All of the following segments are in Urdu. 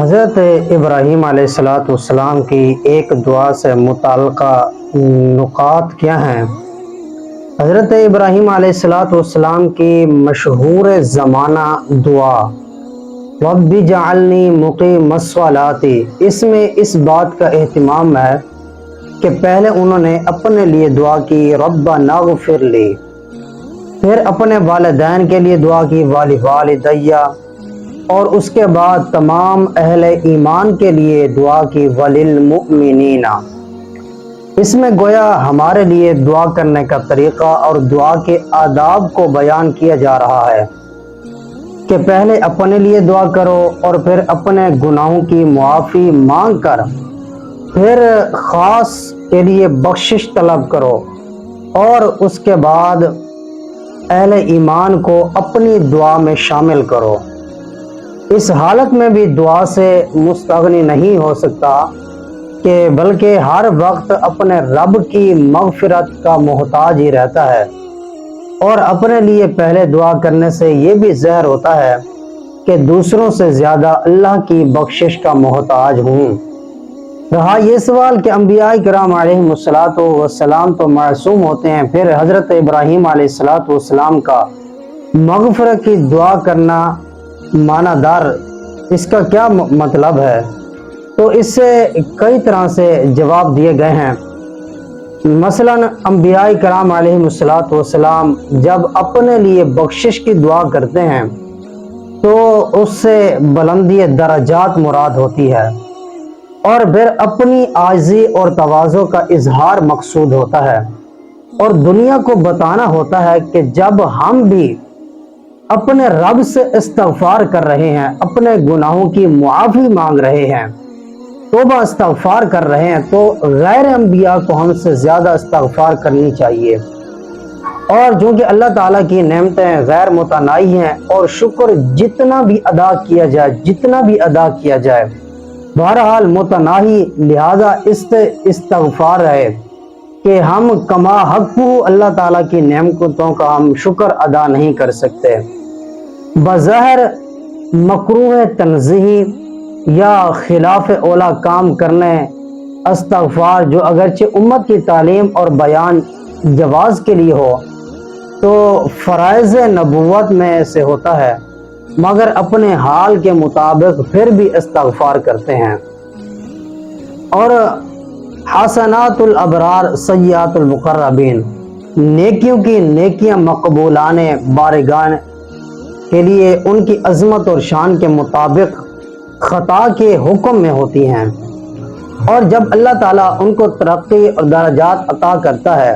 حضرت ابراہیم علیہ السلام کی ایک دعا سے متعلقہ نکات کیا ہیں؟ حضرت ابراہیم علیہ السلام کی مشہور زمانہ دعا رب جعلنی مقیم الصلاۃ، اس میں اس بات کا اہتمام ہے کہ پہلے انہوں نے اپنے لیے دعا کی ربنا اغفر لی، پھر اپنے والدین کے لیے دعا کی والدیہ، اور اس کے بعد تمام اہل ایمان کے لیے دعا کی وللمؤمنین۔ اس میں گویا ہمارے لیے دعا کرنے کا طریقہ اور دعا کے آداب کو بیان کیا جا رہا ہے کہ پہلے اپنے لیے دعا کرو اور پھر اپنے گناہوں کی معافی مانگ کر پھر خاص کے لیے بخشش طلب کرو، اور اس کے بعد اہل ایمان کو اپنی دعا میں شامل کرو۔ اس حالت میں بھی دعا سے مستغنی نہیں ہو سکتا کہ بلکہ ہر وقت اپنے رب کی مغفرت کا محتاج ہی رہتا ہے، اور اپنے لیے پہلے دعا کرنے سے یہ بھی ظاہر ہوتا ہے کہ دوسروں سے زیادہ اللہ کی بخشش کا محتاج ہوں۔ رہا یہ سوال کہ انبیاء کرام علیہم السلام تو معصوم ہوتے ہیں، پھر حضرت ابراہیم علیہ السلام کا مغفرت کی دعا کرنا معنی دار، اس کا کیا مطلب ہے؟ تو اس سے کئی طرح سے جواب دیے گئے ہیں۔ مثلا انبیاء کرام علیہم السلام جب اپنے لیے بخشش کی دعا کرتے ہیں تو اس سے بلندی درجات مراد ہوتی ہے، اور پھر اپنی عاجزی اور تواضع کا اظہار مقصود ہوتا ہے، اور دنیا کو بتانا ہوتا ہے کہ جب ہم بھی اپنے رب سے استغفار کر رہے ہیں، اپنے گناہوں کی معافی مانگ رہے ہیں، توبہ استغفار کر رہے ہیں، تو غیر انبیاء کو ہم سے زیادہ استغفار کرنی چاہیے۔ اور چونکہ اللہ تعالیٰ کی نعمتیں غیر متناہی ہیں، اور شکر جتنا بھی ادا کیا جائے بہرحال متناہی، لہذا استغفار ہے کہ ہم کما حق اللہ تعالیٰ کی نعمتوں کا ہم شکر ادا نہیں کر سکتے۔ بظاہر مکروہ تنزیہی یا خلاف اولا کام کرنے استغفار، جو اگرچہ امت کی تعلیم اور بیان جواز کے لیے ہو تو فرائض نبوت میں سے ہوتا ہے، مگر اپنے حال کے مطابق پھر بھی استغفار کرتے ہیں۔ اور حسنات الابرار سیئات المقربین، نیکیوں کی نیکیاں مقبولانے بارگان کے لیے ان کی عظمت اور شان کے مطابق خطا کے حکم میں ہوتی ہیں، اور جب اللہ تعالیٰ ان کو ترقی اور درجات عطا کرتا ہے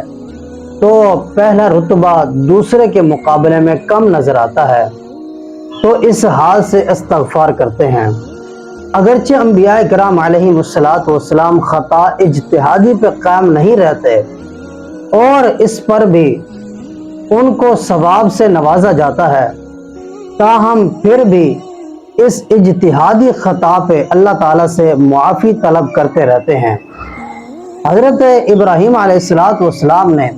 تو پہلا رتبہ دوسرے کے مقابلے میں کم نظر آتا ہے، تو اس حال سے استغفار کرتے ہیں۔ اگرچہ انبیاء کرام علیہم السلام خطا اجتہادی پہ قائم نہیں رہتے، اور اس پر بھی ان کو ثواب سے نوازا جاتا ہے، تاہم پھر بھی اس اجتہادی خطا پہ اللہ تعالیٰ سے معافی طلب کرتے رہتے ہیں۔ حضرت ابراہیم علیہ السلام نے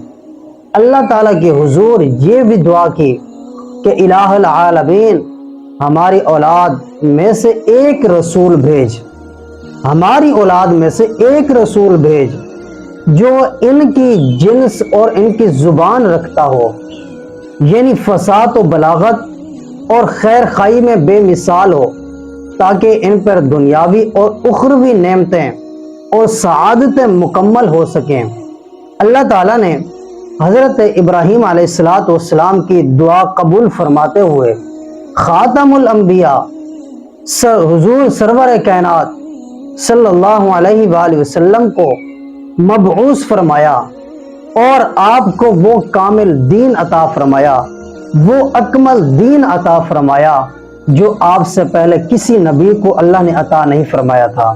اللہ تعالیٰ کے حضور یہ بھی دعا کی کہ الہ العالمین، ہماری اولاد میں سے ایک رسول بھیج، ہماری اولاد میں سے ایک رسول بھیج جو ان کی جنس اور ان کی زبان رکھتا ہو، یعنی فصاحت و بلاغت اور خیر خائی میں بے مثال ہو، تاکہ ان پر دنیاوی اور اخروی نعمتیں اور سعادتیں مکمل ہو سکیں۔ اللہ تعالیٰ نے حضرت ابراہیم علیہ السلام کی دعا قبول فرماتے ہوئے خاتم الانبیاء حضور سرور کائنات صلی اللہ علیہ وآلہ وسلم کو مبعوث فرمایا، اور آپ کو وہ کامل دین عطا فرمایا، وہ اکمل دین عطا فرمایا جو آپ سے پہلے کسی نبی کو اللہ نے عطا نہیں فرمایا تھا،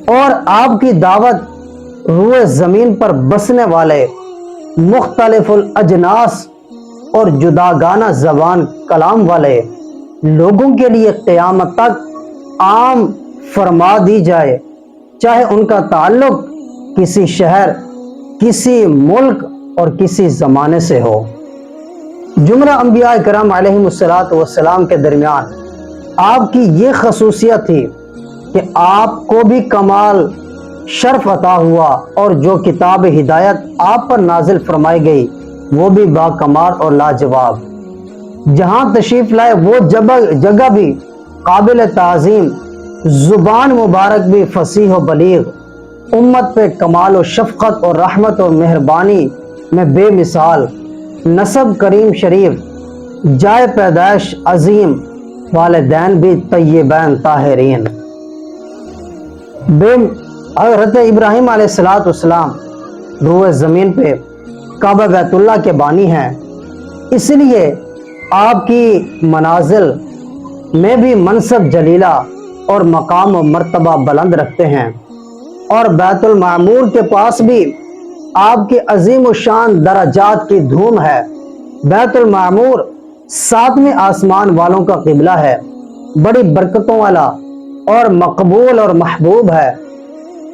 اور آپ کی دعوت روئے زمین پر بسنے والے مختلف الاجناس اور جداگانہ زبان کلام والے لوگوں کے لیے قیامت تک عام فرما دی جائے، چاہے ان کا تعلق کسی شہر، کسی ملک اور کسی زمانے سے ہو۔ جملہ انبیاء کرام علیہم السلام کے درمیان آپ کی یہ خصوصیت تھی کہ آپ کو بھی کمال شرف عطا ہوا، اور جو کتاب ہدایت آپ پر نازل فرمائی گئی وہ بھی با کمال اور لاجواب۔ جہاں تشریف لائے وہ جگہ بھی قابل تعظیم، زبان مبارک بھی فصیح و بلیغ، امت پہ کمال و شفقت اور رحمت اور مہربانی میں بے مثال، نسب کریم شریف، جائے پیدائش عظیم، والدین بھی طیبین طاہرین۔ حضرت ابراہیم علیہ السلام روئے زمین پہ کعبہ بیت اللہ کے بانی ہیں، اس لیے آپ کی منازل میں بھی منصب جلیلہ اور مقام و مرتبہ بلند رکھتے ہیں، اور بیت المعمور کے پاس بھی آپ کی عظیم و شان درجات کی دھوم ہے۔ بیت المعمور 7ویں آسمان والوں کا قبلہ ہے، بڑی برکتوں والا اور مقبول اور محبوب ہے،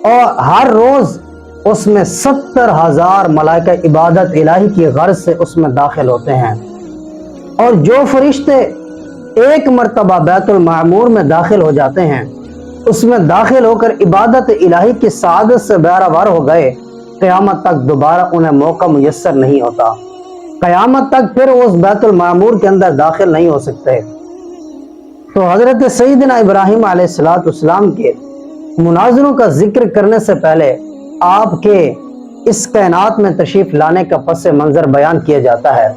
اور ہر روز اس میں 70,000 ملائکہ عبادت الہی کی غرض سے اس میں داخل ہوتے ہیں، اور جو فرشتے ایک مرتبہ بیت المعمور میں داخل ہو جاتے ہیں، اس میں داخل ہو کر عبادت الہی کی سعادت سے بہرہ ہو گئے، قیامت تک دوبارہ انہیں موقع میسر نہیں ہوتا، قیامت تک پھر وہ اس بیت المعمور کے اندر داخل نہیں ہو سکتے۔ تو حضرت سیدنا ابراہیم علیہ السلام کے مناظروں کا ذکر کرنے سے پہلے آپ کے اس کائنات میں تشریف لانے کا پس منظر بیان کیا جاتا ہے۔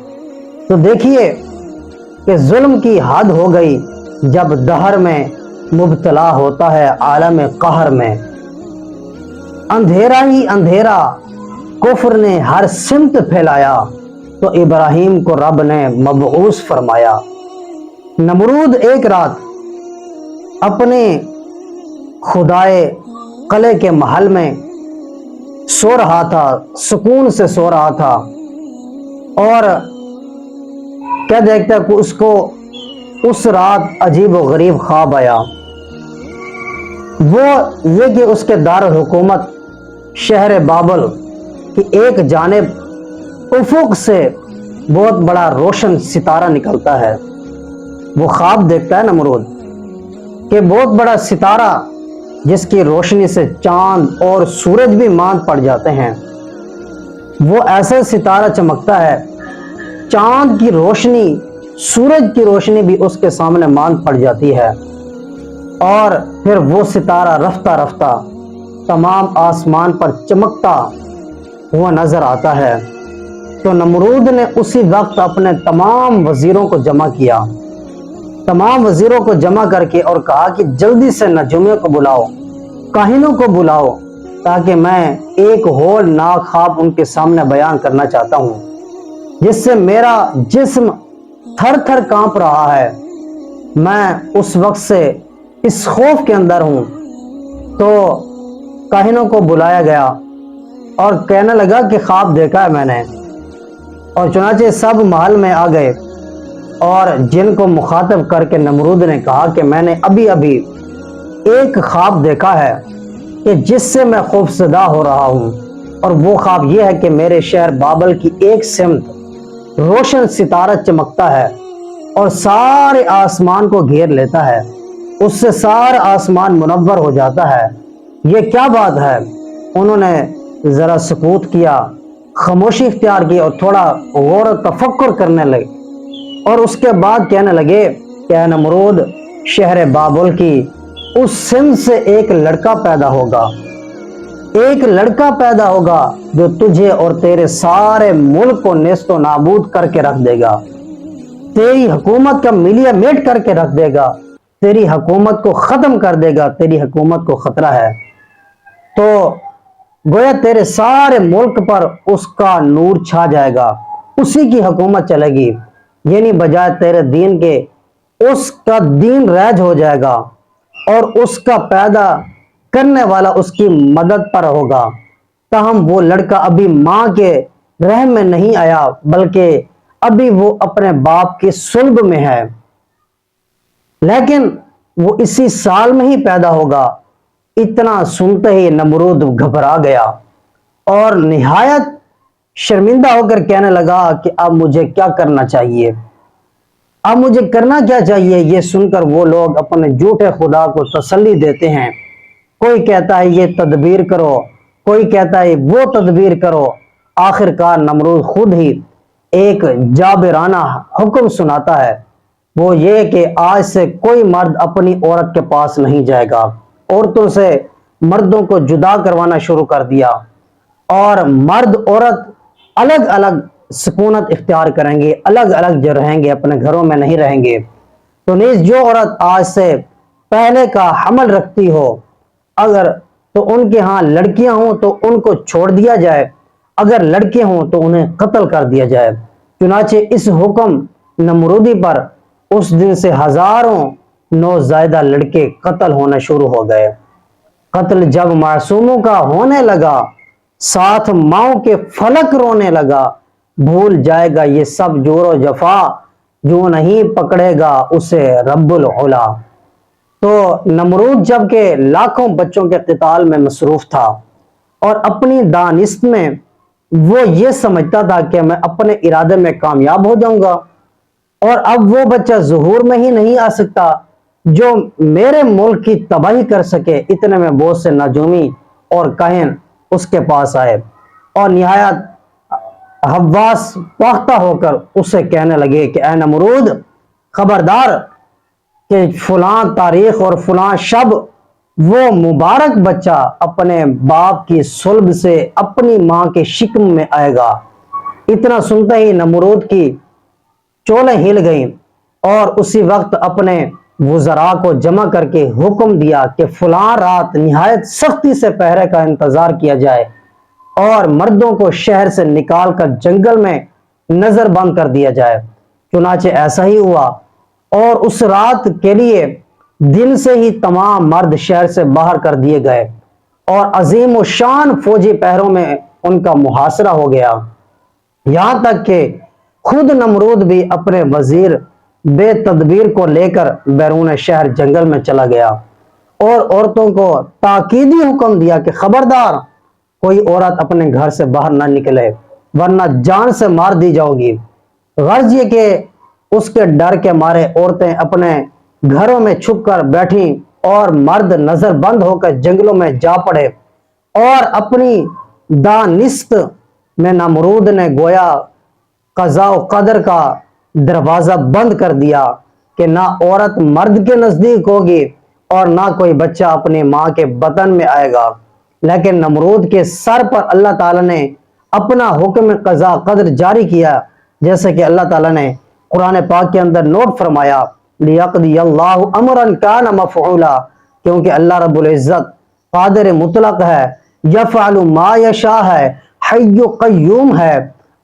تو دیکھیے کہ ظلم کی حد ہو گئی جب دہر میں مبتلا ہوتا ہے عالم قہر میں، اندھیرا ہی اندھیرا کفر نے ہر سمت پھیلایا، تو ابراہیم کو رب نے مبعوث فرمایا۔ نمرود ایک رات اپنے خدائے قلعے کے محل میں سو رہا تھا، سکون سے سو رہا تھا، اور کیا دیکھتا ہے کہ اس کو اس رات عجیب و غریب خواب آیا۔ وہ یہ کہ اس کے دارالحکومت شہر بابل کی ایک جانب افق سے بہت بڑا روشن ستارہ نکلتا ہے۔ وہ خواب دیکھتا ہے نمرود کہ بہت بڑا ستارہ جس کی روشنی سے چاند اور سورج بھی ماند پڑ جاتے ہیں، وہ ایسا ستارہ چمکتا ہے، چاند کی روشنی، سورج کی روشنی بھی اس کے سامنے ماند پڑ جاتی ہے، اور پھر وہ ستارہ رفتہ رفتہ تمام آسمان پر چمکتا ہوا نظر آتا ہے۔ تو نمرود نے اسی وقت اپنے تمام وزیروں کو جمع کیا، تمام وزیروں کو جمع کر کے اور کہا کہ جلدی سے نجومیوں کو بلاؤ، کاہنوں کو بلاؤ، تاکہ میں ایک ہولناک خواب ان کے سامنے بیان کرنا چاہتا ہوں، جس سے میرا جسم تھر تھر کانپ رہا ہے۔ میں اس وقت سے اس خوف کے اندر ہوں۔ تو کاہنوں کو بلایا گیا اور کہنے لگا کہ خواب دیکھا ہے میں نے، اور چنانچہ سب محل میں آ گئے، اور جن کو مخاطب کر کے نمرود نے کہا کہ میں نے ابھی ایک خواب دیکھا ہے کہ جس سے میں خوف زدہ ہو رہا ہوں، اور وہ خواب یہ ہے کہ میرے شہر بابل کی ایک سمت روشن ستارہ چمکتا ہے اور سارے آسمان کو گھیر لیتا ہے، اس سے سارا آسمان منور ہو جاتا ہے۔ یہ کیا بات ہے؟ انہوں نے ذرا سکوت کیا، خاموشی اختیار کی، اور تھوڑا غور و تفکر کرنے لگے، اور اس کے بعد کہنے لگے کہ اے نمرود، شہر بابل کی اس سمت سے ایک لڑکا پیدا ہوگا، ایک لڑکا پیدا ہوگا جو تجھے اور تیرے سارے ملک کو نیست و نابود کر کے رکھ دے گا، تیری حکومت کا ملیہ میٹ کر کے رکھ دے گا، تیری حکومت کو ختم کر دے گا، تیری حکومت کو خطرہ ہے۔ تو گویا تیرے سارے ملک پر اس کا نور چھا جائے گا، اسی کی حکومت چلے گی، یعنی بجائے تیرے دین کے اس کا دین رائج ہو جائے گا، اور اس کا پیدا کرنے والا اس کی مدد پر ہوگا۔ تاہم وہ لڑکا ابھی ماں کے رحم میں نہیں آیا، بلکہ ابھی وہ اپنے باپ کی صلب میں ہے، لیکن وہ اسی سال میں ہی پیدا ہوگا۔ اتنا سنتے ہی نمرود گھبرا گیا اور نہایت شرمندہ ہو کر کہنے لگا کہ اب مجھے کیا کرنا چاہیے۔ اب مجھے کرنا کیا چاہیے؟ یہ سن کر وہ لوگ اپنے جھوٹے خدا کو تسلی دیتے ہیں۔ کوئی کہتا ہے یہ تدبیر کرو، کوئی کہتا ہے وہ تدبیر کرو۔ آخر کار نمرود خود ہی ایک جابرانہ حکم سناتا ہے، وہ یہ کہ آج سے کوئی مرد اپنی عورت کے پاس نہیں جائے گا۔ عورتوں سے مردوں کو جدا کروانا شروع کر دیا، اور مرد عورت الگ الگ سکونت اختیار کریں گے، الگ الگ جو رہیں گے، اپنے گھروں میں نہیں رہیں گے۔ تو نیز جو عورت آج سے پہلے کا حمل رکھتی ہو، اگر تو ان کے ہاں لڑکیاں ہوں تو ان کو چھوڑ دیا جائے، اگر لڑکے ہوں تو انہیں قتل کر دیا جائے۔ چنانچہ اس حکم نمرودی پر اس دن سے ہزاروں نوزائیدہ لڑکے قتل ہونا شروع ہو گئے۔ قتل جب معصوموں کا ہونے لگا، ساتھ ماؤں کے فلک رونے لگا، بھول جائے گا یہ سب جور و جفا، جو نہیں پکڑے گا اسے رب العلا۔ تو نمرود جب کہ لاکھوں بچوں کے قتال میں مصروف تھا، اور اپنی دانست میں وہ یہ سمجھتا تھا کہ میں اپنے ارادے میں کامیاب ہو جاؤں گا، اور اب وہ بچہ ظہور میں ہی نہیں آ سکتا جو میرے ملک کی تباہی کر سکے۔ اتنے میں بہت سے نجومی اور کاہن اس کے پاس آئے، اور نہایت حواس پاختہ ہو کر اسے کہنے لگے کہ اے نمرود، خبردار کہ فلاں تاریخ اور فلاں شب وہ مبارک بچہ اپنے باپ کی صلب سے اپنی ماں کے شکم میں آئے گا۔ اتنا سنتے ہی نمرود کی چولیں ہل گئیں، اور اسی وقت اپنے وزراء کو جمع کر کے حکم دیا کہ فلاں رات نہایت سختی سے پہرے کا انتظار کیا جائے، اور مردوں کو شہر سے نکال کر جنگل میں نظر بند کر دیا جائے۔ چنانچہ ایسا ہی ہوا، اور اس رات کے لیے دن سے ہی تمام مرد شہر سے باہر کر دیے گئے، اور عظیم و شان فوجی پہروں میں ان کا محاصرہ ہو گیا، یہاں تک کہ خود نمرود بھی اپنے وزیر بے تدبیر کو لے کر بیرون شہر جنگل میں چلا گیا، اور عورتوں کو تاکیدی حکم دیا کہ خبردار کوئی عورت اپنے گھر سے باہر نہ نکلے، ورنہ جان سے مار دی جاؤ گی۔ غرض یہ کہ اس کے ڈر کے مارے عورتیں اپنے گھروں میں چھپ کر بیٹھیں، اور مرد نظر بند ہو کر جنگلوں میں جا پڑے، اور اپنی دانست میں نمرود نے گویا قضاء و قدر کا دروازہ بند کر دیا کہ نہ عورت مرد کے نزدیک ہوگی، اور نہ کوئی بچہ اپنی ماں کے بطن میں آئے گا۔ لیکن نمرود کے سر پر اللہ تعالیٰ نے اپنا حکم قضاء قدر جاری کیا، جیسے کہ اللہ تعالیٰ نے قرآن پاک کے اندر نوٹ فرمایا لِيَقْضِيَ اللَّهُ أَمْرًا كَانَ مَفْعُولًا، کیونکہ اللہ رب العزت قادر مطلق ہے، یفعل ما یشاء ہے، حی قیوم ہے،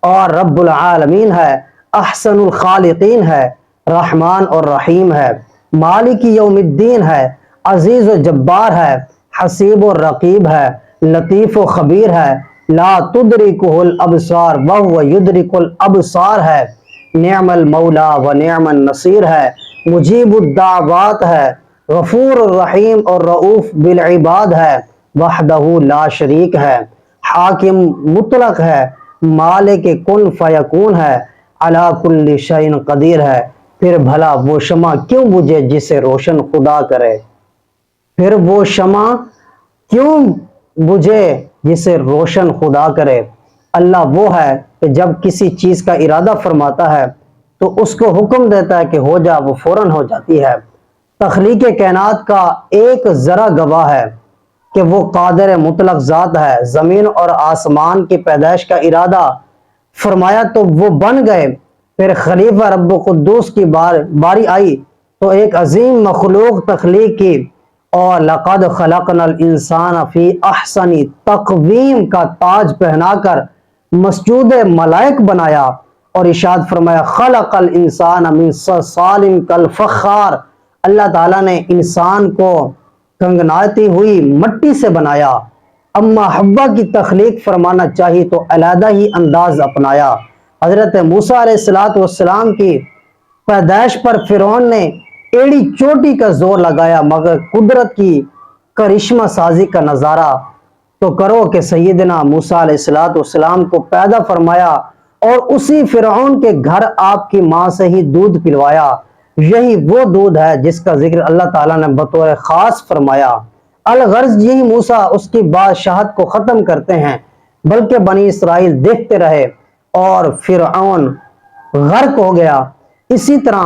اور رب العالمین ہے، احسن الخالقین ہے، رحمان اور رحیم ہے، مالک یوم الدین ہے، عزیز و جبار ہے، حسیب و رقیب ہے، لطیف و خبیر ہے، لا تدرکہ الابصار وہو یدرک الابصار ہے، نعم المولا و نعم النصیر ہے، مجیب الدعوات ہے، غفور الرحیم اور رؤوف بالعباد ہے، وحدہ لا شریک ہے، حاکم مطلق ہے، مالک کن فیکون ہے، علی کل شیء قدیر ہے۔ پھر بھلا وہ شمع کیوں بجھے جسے روشن خدا کرے؟ پھر وہ شمع کیوں بجھے جسے روشن خدا کرے؟ اللہ وہ ہے کہ جب کسی چیز کا ارادہ فرماتا ہے تو اس کو حکم دیتا ہے کہ ہو جا، وہ فوراً ہو جاتی ہے۔ تخلیق کائنات کا ایک ذرا گواہ ہے کہ وہ قادر مطلق ذات ہے۔ زمین اور آسمان کی پیدائش کا ارادہ فرمایا تو وہ بن گئے، پھر خلیفہ رب قدوس کی باری آئی تو ایک عظیم مخلوق تخلیق کی، اور لقد خلقنا الانسان فی احسن تقویم کا تاج پہنا کر مسجود ملائک بنایا، اور ارشاد فرمایا خلق الانسان من صلصال کالفخار، اللہ تعالیٰ نے انسان کو کنگناتی ہوئی مٹی سے بنایا۔ اما حوا کی تخلیق فرمانا چاہی تو علیحدہ ہی انداز اپنایا۔ حضرت موسیٰ علیہ السلام کی پیدائش پر فرعون نے ایڑی چوٹی کا زور لگایا، مگر قدرت کی کرشمہ سازی کا نظارہ تو کرو کہ سیدنا موسیٰ علیہ السلام کو پیدا فرمایا، اور اسی فرعون کے گھر آپ کی ماں سے ہی دودھ پلوایا، یہی وہ دودھ ہے جس کا ذکر اللہ تعالیٰ نے بطور خاص فرمایا۔ الغرض یہی موسیٰ اس کی بادشاہت کو ختم کرتے ہیں، بلکہ بنی اسرائیل دیکھتے رہے اور فرعون غرق ہو گیا۔ اسی طرح